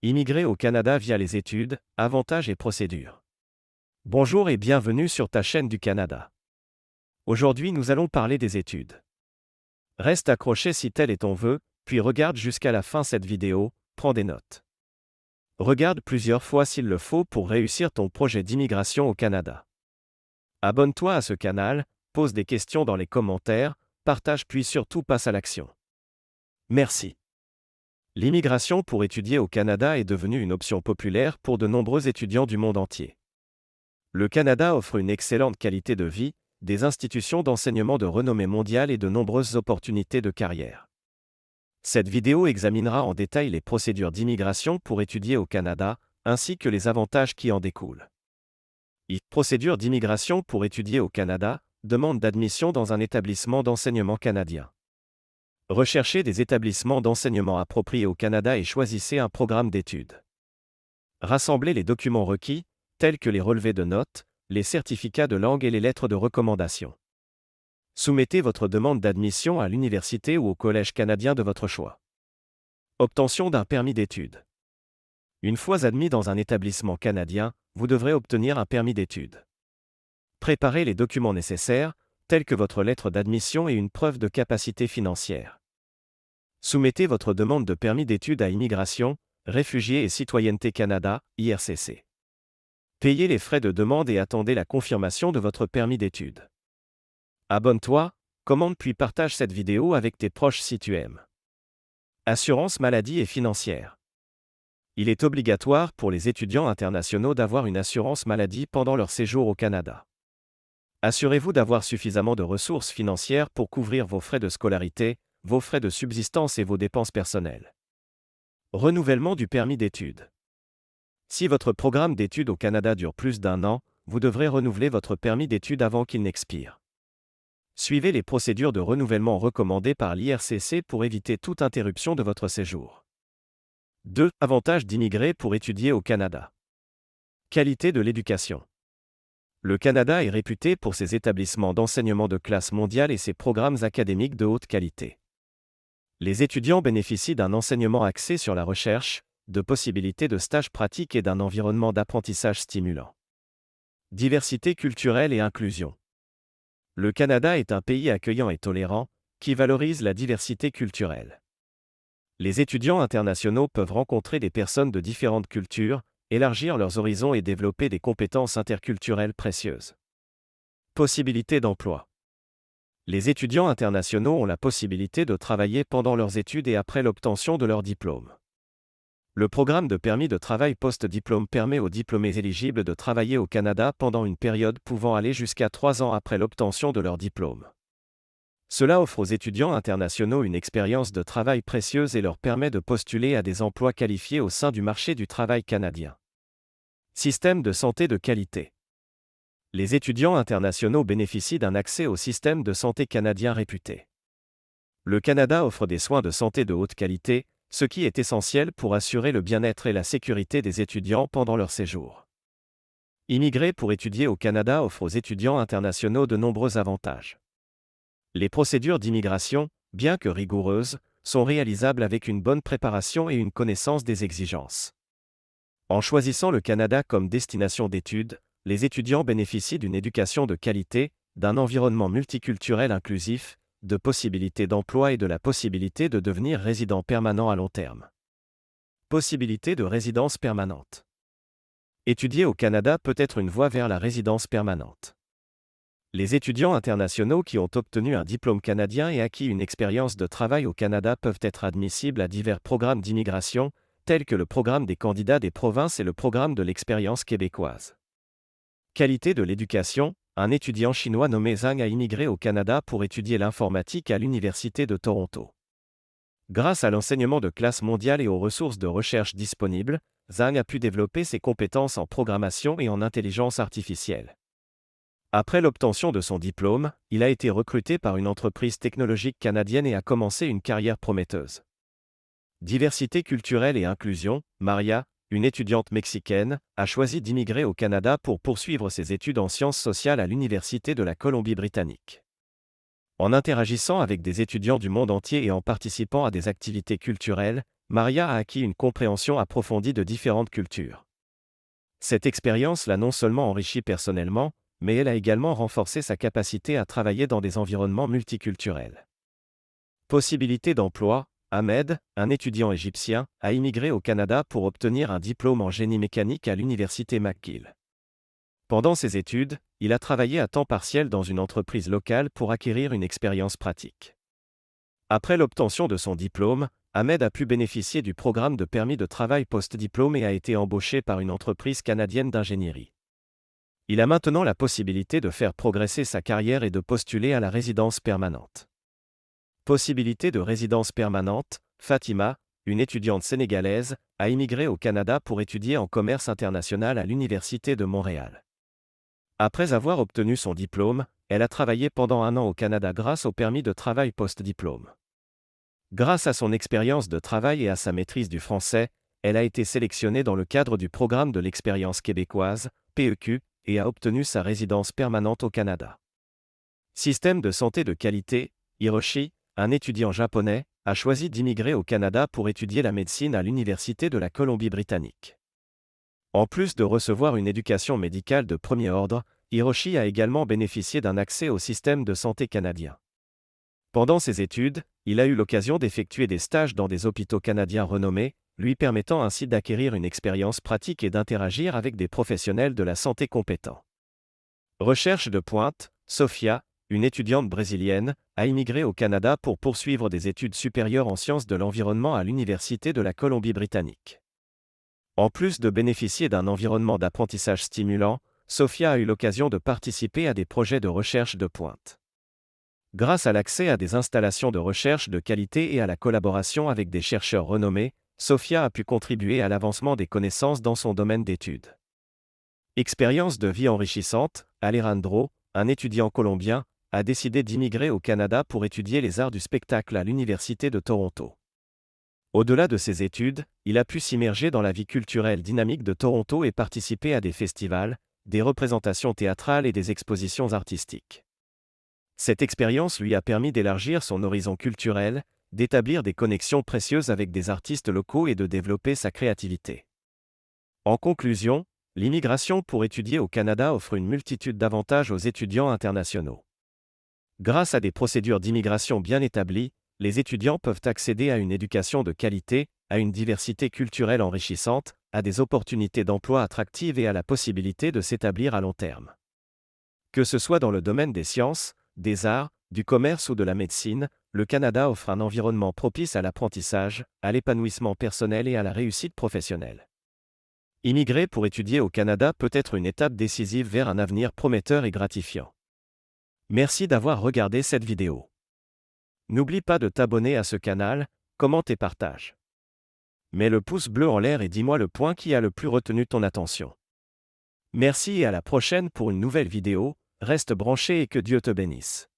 Immigrer au Canada via les études, avantages et procédures. Bonjour et bienvenue sur ta chaîne du Canada. Aujourd'hui nous allons parler des études. Reste accroché si tel est ton vœu, puis regarde jusqu'à la fin cette vidéo, prends des notes. Regarde plusieurs fois s'il le faut pour réussir ton projet d'immigration au Canada. Abonne-toi à ce canal, pose des questions dans les commentaires, partage puis surtout passe à l'action. Merci. L'immigration pour étudier au Canada est devenue une option populaire pour de nombreux étudiants du monde entier. Le Canada offre une excellente qualité de vie, des institutions d'enseignement de renommée mondiale et de nombreuses opportunités de carrière. Cette vidéo examinera en détail les procédures d'immigration pour étudier au Canada, ainsi que les avantages qui en découlent. Procédure d'immigration pour étudier au Canada, demande d'admission dans un établissement d'enseignement canadien. Recherchez des établissements d'enseignement appropriés au Canada et choisissez un programme d'études. Rassemblez les documents requis, tels que les relevés de notes, les certificats de langue et les lettres de recommandation. Soumettez votre demande d'admission à l'université ou au collège canadien de votre choix. Obtention d'un permis d'études. Une fois admis dans un établissement canadien, vous devrez obtenir un permis d'études. Préparez les documents nécessaires, tels que votre lettre d'admission et une preuve de capacité financière. Soumettez votre demande de permis d'études à Immigration, Réfugiés et Citoyenneté Canada, IRCC. Payez les frais de demande et attendez la confirmation de votre permis d'études. Abonne-toi, commente puis partage cette vidéo avec tes proches si tu aimes. Assurance maladie et financière. Il est obligatoire pour les étudiants internationaux d'avoir une assurance maladie pendant leur séjour au Canada. Assurez-vous d'avoir suffisamment de ressources financières pour couvrir vos frais de scolarité, vos frais de subsistance et vos dépenses personnelles. Renouvellement du permis d'études. Si votre programme d'études au Canada dure plus d'1 an, vous devrez renouveler votre permis d'études avant qu'il n'expire. Suivez les procédures de renouvellement recommandées par l'IRCC pour éviter toute interruption de votre séjour. 2. Avantages d'immigrer pour étudier au Canada. Qualité de l'éducation. Le Canada est réputé pour ses établissements d'enseignement de classe mondiale et ses programmes académiques de haute qualité. Les étudiants bénéficient d'un enseignement axé sur la recherche, de possibilités de stages pratiques et d'un environnement d'apprentissage stimulant. Diversité culturelle et inclusion. Le Canada est un pays accueillant et tolérant, qui valorise la diversité culturelle. Les étudiants internationaux peuvent rencontrer des personnes de différentes cultures, élargir leurs horizons et développer des compétences interculturelles précieuses. Possibilités d'emploi. Les étudiants internationaux ont la possibilité de travailler pendant leurs études et après l'obtention de leur diplôme. Le programme de permis de travail post-diplôme permet aux diplômés éligibles de travailler au Canada pendant une période pouvant aller jusqu'à 3 ans après l'obtention de leur diplôme. Cela offre aux étudiants internationaux une expérience de travail précieuse et leur permet de postuler à des emplois qualifiés au sein du marché du travail canadien. Système de santé de qualité. Les étudiants internationaux bénéficient d'un accès au système de santé canadien réputé. Le Canada offre des soins de santé de haute qualité, ce qui est essentiel pour assurer le bien-être et la sécurité des étudiants pendant leur séjour. Immigrer pour étudier au Canada offre aux étudiants internationaux de nombreux avantages. Les procédures d'immigration, bien que rigoureuses, sont réalisables avec une bonne préparation et une connaissance des exigences. En choisissant le Canada comme destination d'études, les étudiants bénéficient d'une éducation de qualité, d'un environnement multiculturel inclusif, de possibilités d'emploi et de la possibilité de devenir résident permanent à long terme. Possibilité de résidence permanente. Étudier au Canada peut être une voie vers la résidence permanente. Les étudiants internationaux qui ont obtenu un diplôme canadien et acquis une expérience de travail au Canada peuvent être admissibles à divers programmes d'immigration, tels que le programme des candidats des provinces et le programme de l'expérience québécoise. Qualité de l'éducation. Un étudiant chinois nommé Zhang a immigré au Canada pour étudier l'informatique à l'Université de Toronto. Grâce à l'enseignement de classe mondiale et aux ressources de recherche disponibles, Zhang a pu développer ses compétences en programmation et en intelligence artificielle. Après l'obtention de son diplôme, il a été recruté par une entreprise technologique canadienne et a commencé une carrière prometteuse. Diversité culturelle et inclusion. Maria, une étudiante mexicaine, a choisi d'immigrer au Canada pour poursuivre ses études en sciences sociales à l'Université de la Colombie-Britannique. En interagissant avec des étudiants du monde entier et en participant à des activités culturelles, Maria a acquis une compréhension approfondie de différentes cultures. Cette expérience l'a non seulement enrichie personnellement, mais elle a également renforcé sa capacité à travailler dans des environnements multiculturels. Possibilité d'emploi: Ahmed, un étudiant égyptien, a immigré au Canada pour obtenir un diplôme en génie mécanique à l'université McGill. Pendant ses études, il a travaillé à temps partiel dans une entreprise locale pour acquérir une expérience pratique. Après l'obtention de son diplôme, Ahmed a pu bénéficier du programme de permis de travail post-diplôme et a été embauché par une entreprise canadienne d'ingénierie. Il a maintenant la possibilité de faire progresser sa carrière et de postuler à la résidence permanente. Possibilité de résidence permanente: Fatima, une étudiante sénégalaise, a immigré au Canada pour étudier en commerce international à l'Université de Montréal. Après avoir obtenu son diplôme, elle a travaillé pendant 1 an au Canada grâce au permis de travail post-diplôme. Grâce à son expérience de travail et à sa maîtrise du français, elle a été sélectionnée dans le cadre du programme de l'expérience québécoise, PEQ, et a obtenu sa résidence permanente au Canada. Système de santé de qualité: Hiroshi, un étudiant japonais, a choisi d'immigrer au Canada pour étudier la médecine à l'Université de la Colombie-Britannique. En plus de recevoir une éducation médicale de premier ordre, Hiroshi a également bénéficié d'un accès au système de santé canadien. Pendant ses études, il a eu l'occasion d'effectuer des stages dans des hôpitaux canadiens renommés, lui permettant ainsi d'acquérir une expérience pratique et d'interagir avec des professionnels de la santé compétents. Recherche de pointe: Sofia, une étudiante brésilienne, a immigré au Canada pour poursuivre des études supérieures en sciences de l'environnement à l'Université de la Colombie-Britannique. En plus de bénéficier d'un environnement d'apprentissage stimulant, Sofia a eu l'occasion de participer à des projets de recherche de pointe. Grâce à l'accès à des installations de recherche de qualité et à la collaboration avec des chercheurs renommés, Sofia a pu contribuer à l'avancement des connaissances dans son domaine d'études. Expérience de vie enrichissante: Alejandro, un étudiant colombien, a décidé d'immigrer au Canada pour étudier les arts du spectacle à l'Université de Toronto. Au-delà de ses études, il a pu s'immerger dans la vie culturelle dynamique de Toronto et participer à des festivals, des représentations théâtrales et des expositions artistiques. Cette expérience lui a permis d'élargir son horizon culturel, d'établir des connexions précieuses avec des artistes locaux et de développer sa créativité. En conclusion, l'immigration pour étudier au Canada offre une multitude d'avantages aux étudiants internationaux. Grâce à des procédures d'immigration bien établies, les étudiants peuvent accéder à une éducation de qualité, à une diversité culturelle enrichissante, à des opportunités d'emploi attractives et à la possibilité de s'établir à long terme. Que ce soit dans le domaine des sciences, des arts, du commerce ou de la médecine, le Canada offre un environnement propice à l'apprentissage, à l'épanouissement personnel et à la réussite professionnelle. Immigrer pour étudier au Canada peut être une étape décisive vers un avenir prometteur et gratifiant. Merci d'avoir regardé cette vidéo. N'oublie pas de t'abonner à ce canal, commente et partage. Mets le pouce bleu en l'air et dis-moi le point qui a le plus retenu ton attention. Merci et à la prochaine pour une nouvelle vidéo. Reste branché et que Dieu te bénisse.